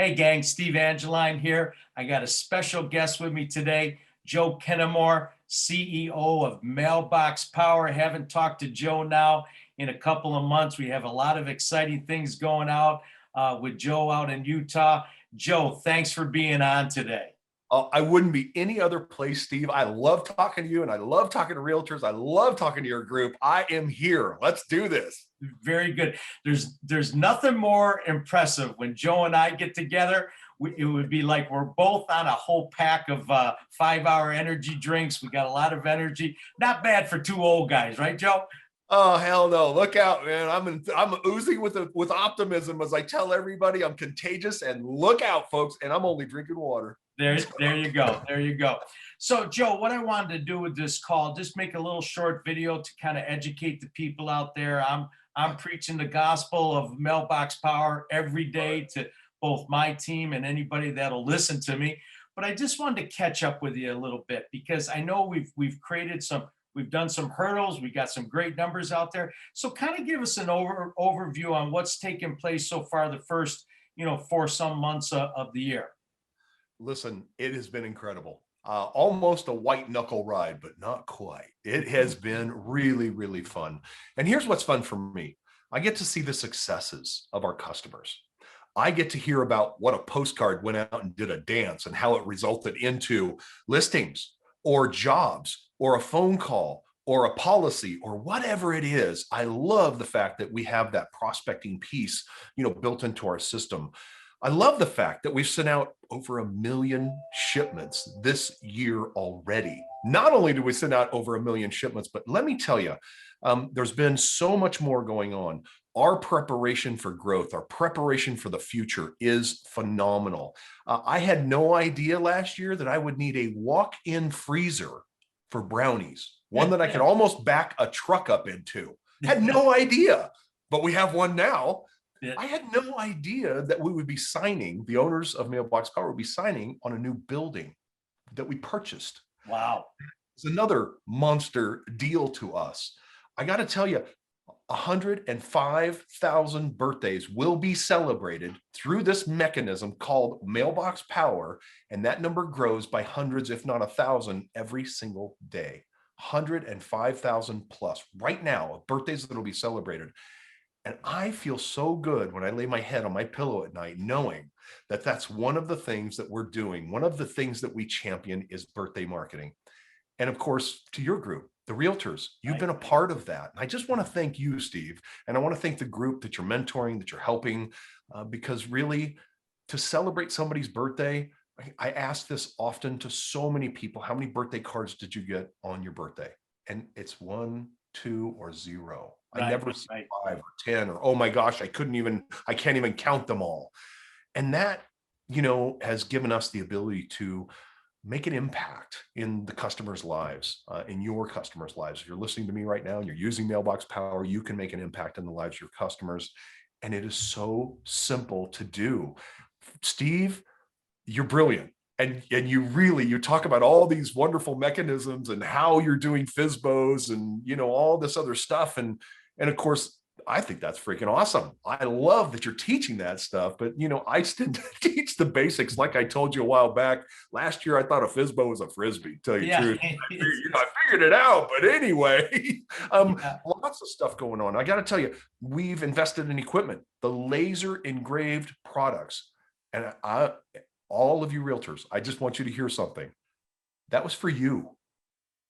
Hey gang, Steve Angeline here. I got a special guest with me today, Joe Kenemore, CEO of Mailbox Power. I haven't talked to Joe now in a couple of months. We have a lot of exciting things going out with Joe out in Utah. Joe, thanks for being on today. I wouldn't be any other place, Steve. I love talking to you and I love talking to realtors. I love talking to your group. I am here. Let's do this. Very good. There's nothing more impressive when Joe and I get together. It would be like we're both on a whole pack of 5-hour energy drinks. We got a lot of energy. Not bad for two old guys, right, Joe? Oh, hell no. Look out, man. I'm oozing with optimism as I tell everybody I'm contagious, and look out, folks. And I'm only drinking water. There you go. There you go. So, Joe, what I wanted to do with this call, just make a little short video to kind of educate the people out there. I'm preaching the gospel of Mailbox Power every day to both my team and anybody that'll listen to me. But I just wanted to catch up with you a little bit because I know we've done some hurdles. We got some great numbers out there. So kind of give us an overview on what's taken place so far the first, for some months of the year. Listen, it has been incredible. Almost a white knuckle ride, but not quite. It has been really, really fun. And here's what's fun for me. I get to see the successes of our customers. I get to hear about what a postcard went out and did a dance and how it resulted into listings or jobs or a phone call or a policy or whatever it is. I love the fact that we have that prospecting piece, built into our system. I love the fact that we've sent out over 1 million shipments this year already. Not only do we send out over 1 million shipments, but let me tell you, there's been so much more going on. Our preparation for growth, our preparation for the future is phenomenal. I had no idea last year that I would need a walk-in freezer for brownies, one that I could almost back a truck up into. Had no idea, but we have one now. Yeah. I had no idea that we would be signing, the owners of Mailbox Power would be signing on a new building that we purchased. Wow. It's another monster deal to us. I got to tell you, 105,000 birthdays will be celebrated through this mechanism called Mailbox Power, and that number grows by hundreds, if not 1,000, every single day. 105,000 plus right now of birthdays that will be celebrated. And I feel so good when I lay my head on my pillow at night, knowing that that's one of the things that we're doing. One of the things that we champion is birthday marketing. And of course, to your group, the Realtors, you've been a part of that. And I just want to thank you, Steve. And I want to thank the group that you're mentoring, that you're helping, because really to celebrate somebody's birthday, I ask this often to so many people, how many birthday cards did you get on your birthday? And it's 1, 2, or 0. I never see 5 or 10 or, oh my gosh, I can't even count them all. And that, has given us the ability to make an impact in the customers' lives, in your customers' lives. If you're listening to me right now and you're using Mailbox Power, you can make an impact in the lives of your customers. And it is so simple to do. Steve, you're brilliant. And you talk about all these wonderful mechanisms and how you're doing FSBOs and, all this other stuff. And of course, I think that's freaking awesome. I love that you're teaching that stuff, but I still teach the basics. Like I told you a while back, last year, I thought a FSBO was a Frisbee, tell you the truth. I figured it out, but anyway, lots of stuff going on. I got to tell you, we've invested in equipment, the laser engraved products. And all of you realtors, I just want you to hear something. That was for you.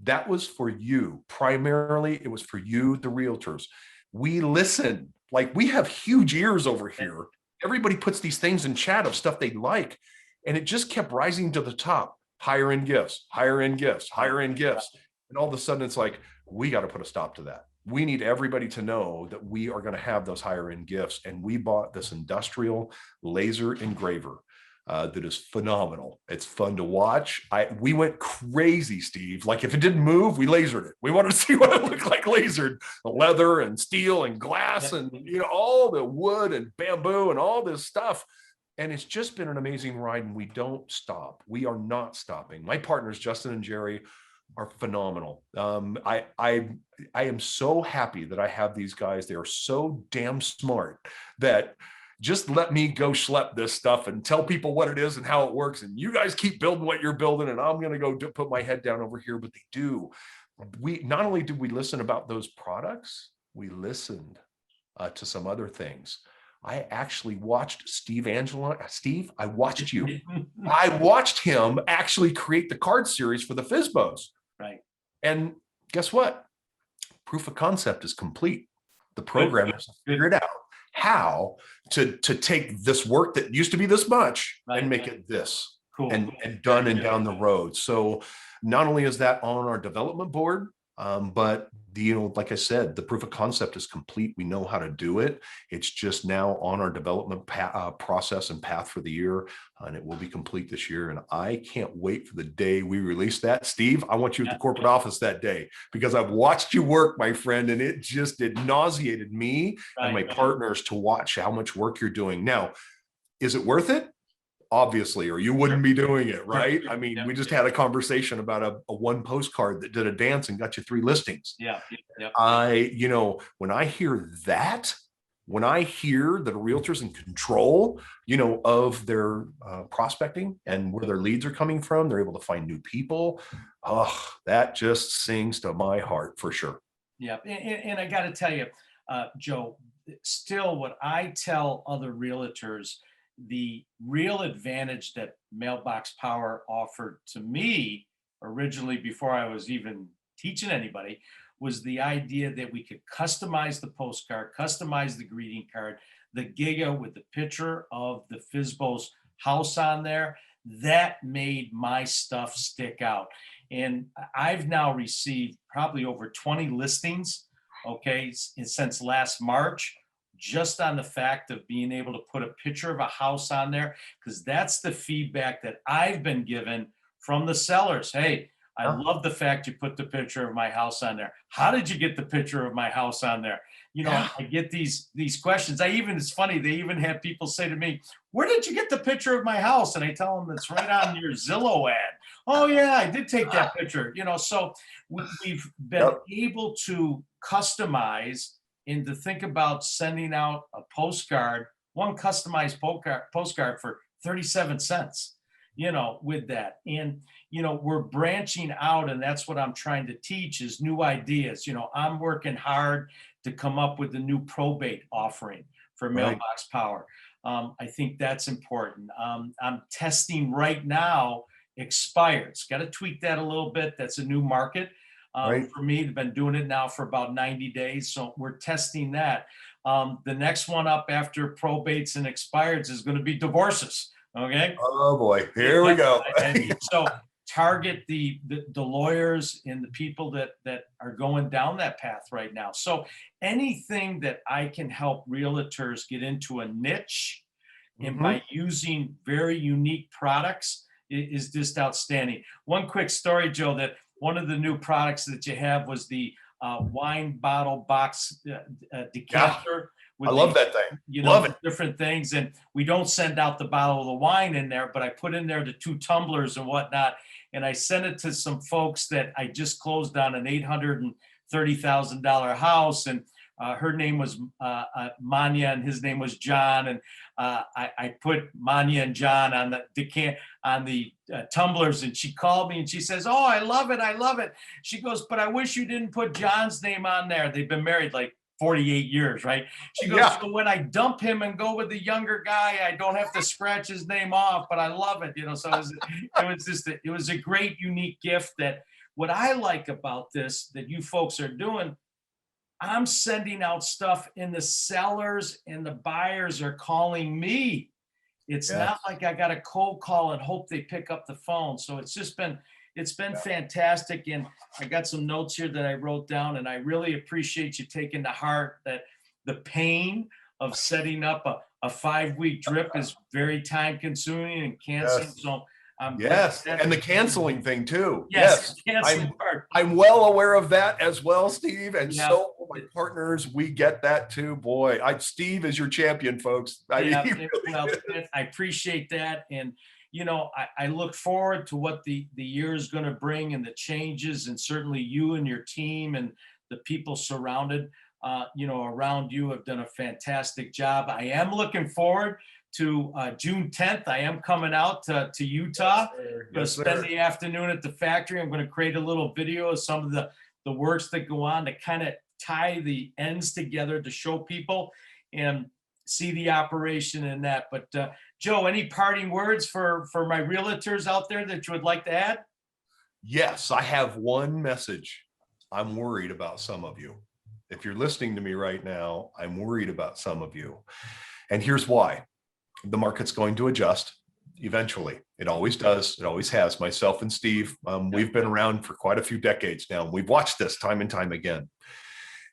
That was for you. Primarily, it was for you, the realtors. We listen. Like, we have huge ears over here. Everybody puts these things in chat of stuff they like, and it just kept rising to the top. Higher end gifts, higher end gifts, higher end gifts. And all of a sudden, it's like, we got to put a stop to that. We need everybody to know that we are going to have those higher end gifts. And we bought this industrial laser engraver. That is phenomenal. It's fun to watch. We went crazy, Steve. Like, if it didn't move, we lasered it. We wanted to see what it looked like lasered. Leather and steel and glass and all the wood and bamboo and all this stuff. And it's just been an amazing ride, and we don't stop. We are not stopping. My partners, Justin and Jerry, are phenomenal. I am so happy that I have these guys. They are so damn smart that just let me go schlep this stuff and tell people what it is and how it works. And you guys keep building what you're building. And I'm going to go put my head down over here. But they do. We not only did we listen about those products, we listened to some other things. I actually watched Angeline. Steve, I watched you. I watched him actually create the card series for the FSBOs. Right. And guess what? Proof of concept is complete. The program has figured out how to take this work that used to be this much and make it this. Cool. And done and down the road. So not only is that on our development board, but like I said, the proof of concept is complete. We know how to do it. It's just now on our development process and path for the year, and it will be complete this year. And I can't wait for the day we release that. Steve, I want you at the corporate office that day, because I've watched you work, my friend, and it nauseated me and my partners to watch how much work you're doing. Now, is it worth it? Obviously, or you wouldn't be doing it, right? I mean, we just had a conversation about a one postcard that did a dance and got you 3 listings. When I hear that, when I hear that a realtor's in control, of their prospecting and where their leads are coming from, they're able to find new people. Oh, that just sings to my heart for sure. Yeah. And I got to tell you, Joe, still what I tell other realtors, the real advantage that Mailbox Power offered to me originally, before I was even teaching anybody, was the idea that we could customize the postcard, customize the greeting card, the GIGA with the picture of the FSBO's house on there. That made my stuff stick out. And I've now received probably over 20 listings, okay, since last March, just on the fact of being able to put a picture of a house on there, because that's the feedback that I've been given from the sellers. Hey, I love the fact you put the picture of my house on there. How did you get the picture of my house on there? I get these questions. It's funny, they even have people say to me, where did you get the picture of my house? And I tell them it's right on your Zillow ad. Oh yeah, I did take that picture. So we've been able to customize and to think about sending out a postcard, one customized postcard for 37 cents, with that. And, we're branching out, and that's what I'm trying to teach is new ideas. I'm working hard to come up with a new probate offering for Mailbox Power. I think that's important. I'm testing right now expireds. Got to tweak that a little bit. That's a new market. For me, I've been doing it now for about 90 days. So we're testing that. The next one up after probates and expireds is going to be divorces. Okay. Oh boy, here we go. So target the lawyers and the people that are going down that path right now. So anything that I can help realtors get into a niche, and by using very unique products is just outstanding. One quick story, Joe, that one of the new products that you have was the wine bottle box decanter. I love that thing. Love it. Different things. And we don't send out the bottle of the wine in there, but I put in there the 2 tumblers and whatnot. And I sent it to some folks that I just closed on an $830,000 house. And her name was Manya and his name was John. And I put Manya and John on the tumblers, and she called me and she says, "Oh, I love it. I love it." She goes, "But I wish you didn't put John's name on there." They've been married like 48 years, right? She goes, "So when I dump him and go with the younger guy, I don't have to scratch his name off, but I love it." So it was a great, unique gift. That what I like about this that you folks are doing, I'm sending out stuff and the sellers and the buyers are calling me. It's not like I got a cold call and hope they pick up the phone. So it's been fantastic. And I got some notes here that I wrote down, and I really appreciate you taking to heart that the pain of setting up a 5-week drip is very time consuming and canceling. So and the canceling thing too. Canceling part. I'm well aware of that as well, Steve. And so my partners, we get that too. Boy, Steve is your champion, folks. I appreciate that. And I look forward to what the year is going to bring and the changes, and certainly you and your team and the people surrounded. around you have done a fantastic job. I am looking forward to June 10th. I am coming out to Utah to spend the afternoon at the factory. I'm going to create a little video of some of the works that go on to kind of tie the ends together to show people and see the operation in that. But Joe, any parting words for my realtors out there that you would like to add? Yes, I have one message. I'm worried about some of you. If you're listening to me right now, I'm worried about some of you. And here's why. The market's going to adjust eventually. It always does. It always has. Myself and Steve, we've been around for quite a few decades now. We've watched this time and time again.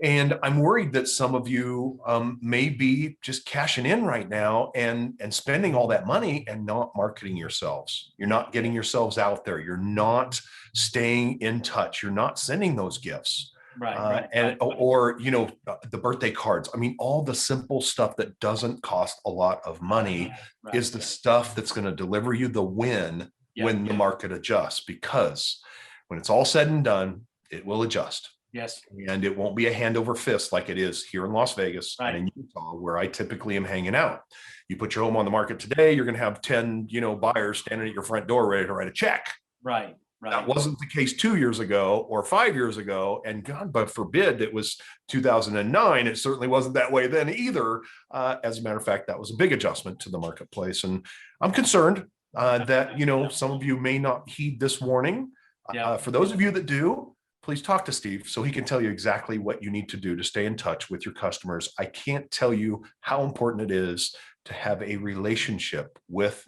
And I'm worried that some of you may be just cashing in right now and spending all that money and not marketing yourselves. You're not getting yourselves out there. You're not staying in touch. You're not sending those gifts. Right. Or, the birthday cards. I mean, all the simple stuff that doesn't cost a lot of money is the stuff that's going to deliver you the win when the market adjusts, because when it's all said and done, it will adjust. Yes. And it won't be a hand over fist like it is here in Las Vegas and in Utah, where I typically am hanging out. You put your home on the market today, you're going to have 10, buyers standing at your front door ready to write a check. Right. That wasn't the case 2 years ago or 5 years ago. And God, but forbid it was 2009. It certainly wasn't that way then either. As a matter of fact, that was a big adjustment to the marketplace. And I'm concerned that, some of you may not heed this warning. For those of you that do, please talk to Steve so he can tell you exactly what you need to do to stay in touch with your customers. I can't tell you how important it is to have a relationship with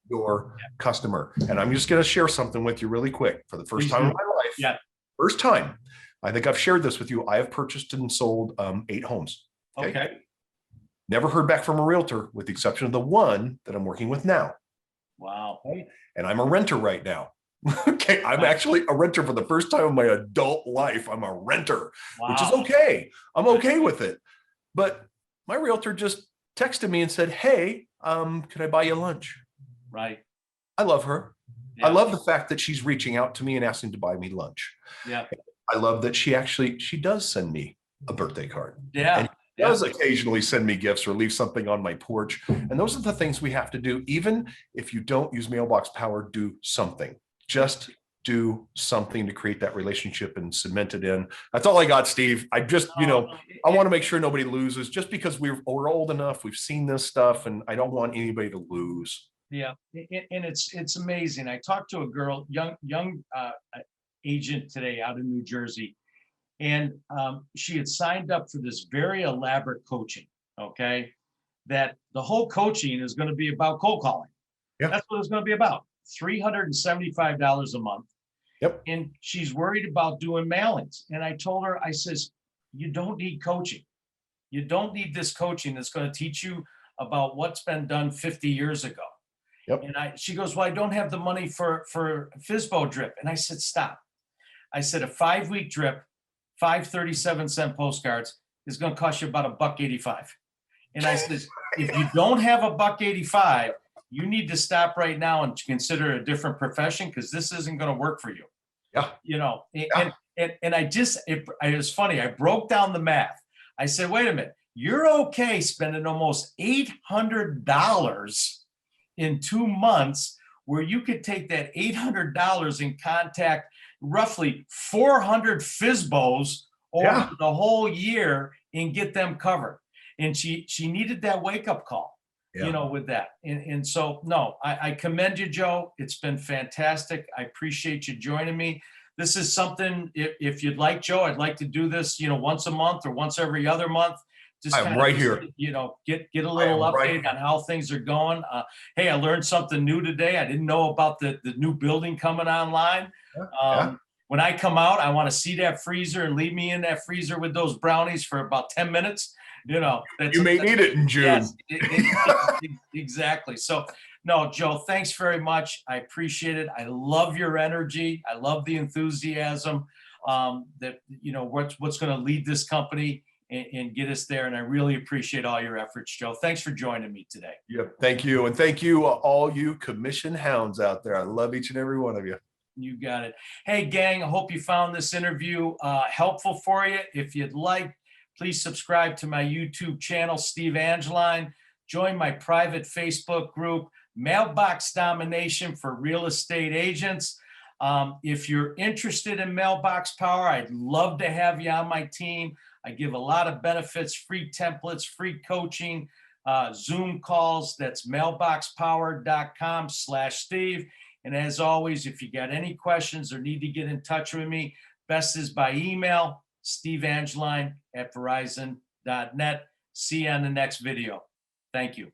your customer. And I'm just going to share something with you really quick. For the first time in my life, first time, I think I've shared this with you. I have purchased and sold 8 homes. Okay. Never heard back from a realtor with the exception of the one that I'm working with now. Wow. Okay? And I'm a renter right now. Okay, I'm actually a renter for the first time in my adult life. I'm a renter, which is okay. I'm okay with it. But my realtor just texted me and said, hey, could I buy you lunch? Right. I love her. I love the fact that she's reaching out to me and asking to buy me lunch. Yeah. I love that she does send me a birthday card. Yeah. And she does occasionally send me gifts or leave something on my porch. And those are the things we have to do. Even if you don't use Mailbox Power, do something. Just do something to create that relationship and cement it in. That's all I got, Steve. I just, I want to make sure nobody loses just because we're old enough. We've seen this stuff and I don't want anybody to lose. Yeah. And it's amazing. I talked to a girl, young agent today out in New Jersey, and she had signed up for this very elaborate coaching. Okay. That the whole coaching is going to be about cold calling. Yeah. That's what it's going to be about. $375 a month. Yep. And she's worried about doing mailings. And I told her, I says, you don't need coaching. You don't need this coaching that's going to teach you about what's been done 50 years ago. Yep. And she goes, well, I don't have the money for FSBO drip. And I said, stop. I said, a 5-week drip, 5 37-cent postcards is going to cost you about $1.85. And I said, if you don't have $1.85, you need to stop right now and consider a different profession, because this isn't going to work for you. Yeah. And it was funny. I broke down the math. I said, wait a minute, you're okay spending almost $800 in 2 months, where you could take that $800 and contact roughly 400 FSBOs over the whole year and get them covered. And she needed that wake-up call. With that. And so, no, I commend you, Joe. It's been fantastic. I appreciate you joining me. This is something, if you'd like, Joe, I'd like to do this, once a month or once every other month. Just I'm right here. Get a little update on how things are going. Hey, I learned something new today. I didn't know about the new building coming online. When I come out, I want to see that freezer and leave me in that freezer with those brownies for about 10 minutes. You may need it in June. Yes, exactly. So, no, Joe, thanks very much. I appreciate it. I love your energy. I love the enthusiasm that, what's going to lead this company and get us there. And I really appreciate all your efforts, Joe. Thanks for joining me today. Yeah, thank you. And thank you, all you commission hounds out there. I love each and every one of you. You got it. Hey, gang, I hope you found this interview helpful for you. If you'd like Please subscribe to my YouTube channel, Steve Angeline. Join my private Facebook group, Mailbox Domination for Real Estate Agents. If you're interested in Mailbox Power, I'd love to have you on my team. I give a lot of benefits, free templates, free coaching, Zoom calls. That's mailboxpower.com/Steve. And as always, if you got any questions or need to get in touch with me, best is by email, steveangeline@verizon.net. See you on the next video. Thank you.